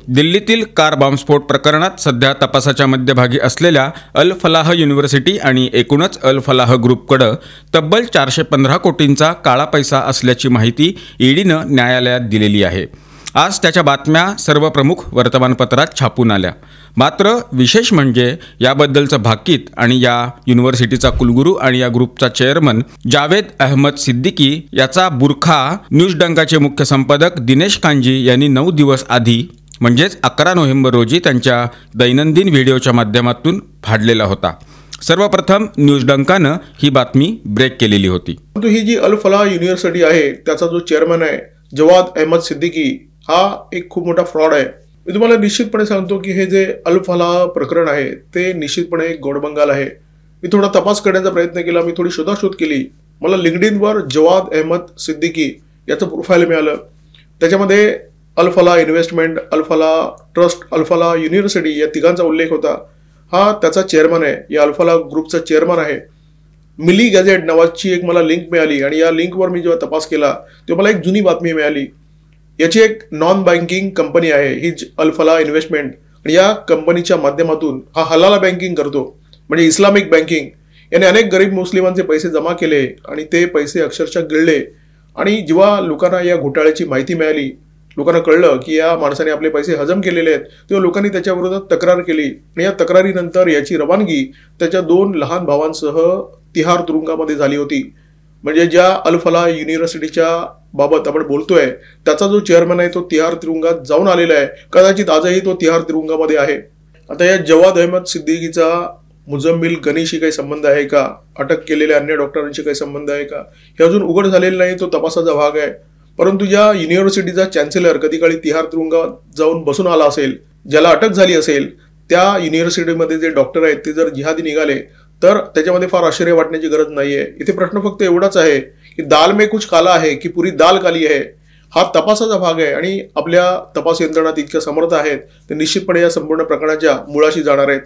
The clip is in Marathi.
दिल्लीतील कार बॉम्बस्फोट प्रकरणात सध्या तपासाच्या मध्यभागी असलेल्या अल फलाह युनिव्हर्सिटी आणि एकूणच अल फलाह ग्रुपकडे तब्बल 415 कोटींचा काळा पैसा असल्याची माहिती ईडीनं न्यायालयात दिलेली आहे। आज त्याच्या बातम्या सर्व प्रमुख वर्तमानपत्रात छापून आल्या। मात्र विशेष म्हणजे याबद्दलचं भाकीत आणि या युनिव्हर्सिटीचा कुलगुरू आणि या ग्रुपचा चेअरमन जावेद अहमद सिद्दीकी याचा बुरखा न्यूज डंकाचे मुख्य संपादक दिनेश कांजी यांनी 9 दिवस आधी म्हणजेच 11 नोव्हेंबर रोजी त्यांच्या दैनंदिन व्हिडिओच्या माध्यमातून फाडलेला होता। सर्वप्रथम न्यूज डंकानं ही बातमी ब्रेक केलेली होती। परंतु ही जी अल फलाह युनिव्हर्सिटी आहे त्याचा जो चेअरमन आहे जवाद अहमद सिद्दीकी हा एक खूप मोठा फ्रॉड आहे। मी तुम्हाला निश्चितपणे सांगतो की हे जे अल फलाह प्रकरण आहे ते निश्चितपणे एक गोडबंगाल आहे। मी थोडा तपास करण्याचा प्रयत्न केला, मी थोडी शोधाशोध केली। मला लिंक्डइनवर जवाद अहमद सिद्दीकी याचं प्रोफाईल मिळालं। त्याच्यामध्ये अल फलाह इन्व्हेस्टमेंट, अल फलाह ट्रस्ट, अल फलाह युनिव्हर्सिटी या तिघांचा उल्लेख होता। हा त्याचा चेअरमन आहे, या अल फलाह ग्रुपचा चेअरमन आहे। मिली गॅझेट नावाची एक मला लिंक मिळाली आणि या लिंकवर मी जेव्हा तपास केला तेव्हा मला एक जुनी बातमी मिळाली। याची एक नॉन बँकिंग कंपनी आहे ही अल फलाह इन्व्हेस्टमेंट आणि या कंपनीच्या माध्यमातून हा हलाला बँकिंग करतो, म्हणजे इस्लामिक बँकिंग। याने अनेक गरीब मुस्लिमांचे पैसे जमा केले आणि ते पैसे अक्षरशः गिळले। आणि जेव्हा लोकांना या घोटाळ्याची माहिती मिळाली, लोकांना कळलं की या माणसाने आपले पैसे हजम केलेले आहेत, तेव्हा लोकांनी त्याच्या विरोधात तक्रार केली आणि या तक्रारीनंतर याची रवानगी त्याच्या 2 लहान भावांसह तिहार तुरुंगामध्ये झाली होती। म्हणजे ज्या अल फलाह युनिव्हर्सिटीच्या बाबत आपण बोलतोय त्याचा जो चेअरमन आहे तो तिहार तुरुंगात जाऊन आलेला आहे। कदाचित आजही तो तिहार तुरुंगामध्ये आहे। आता या जवाद अहमद सिद्दीकीचा मुजम्मिल गनीशी काही संबंध आहे का, अटक केलेल्या अन्य डॉक्टरांशी काही संबंध आहे का, हे अजून उघड झालेलं नाही, तो तपासाचा भाग आहे। परंतु या युनिव्हर्सिटीचा चॅन्सेलर कधी काळी तिहार तुरुंगात जाऊन बसून आला असेल, ज्याला अटक झाली असेल, त्या युनिव्हर्सिटीमध्ये जे डॉक्टर आहेत ते जर जिहादी निघाले तर त्याच्यामध्ये फार आश्चर्य वाटण्याची गरज नाहीये। इथे प्रश्न फक्त एवढाच आहे की दाल में कुछ काला आहे की पुरी दाल काली आहे। हा तपासाचा भाग आहे आणि आपल्या तपास यंत्रणा इतक्या समर्थ आहेत ते निश्चितपणे या संपूर्ण प्रकरणाच्या मुळाशी जाणार आहेत।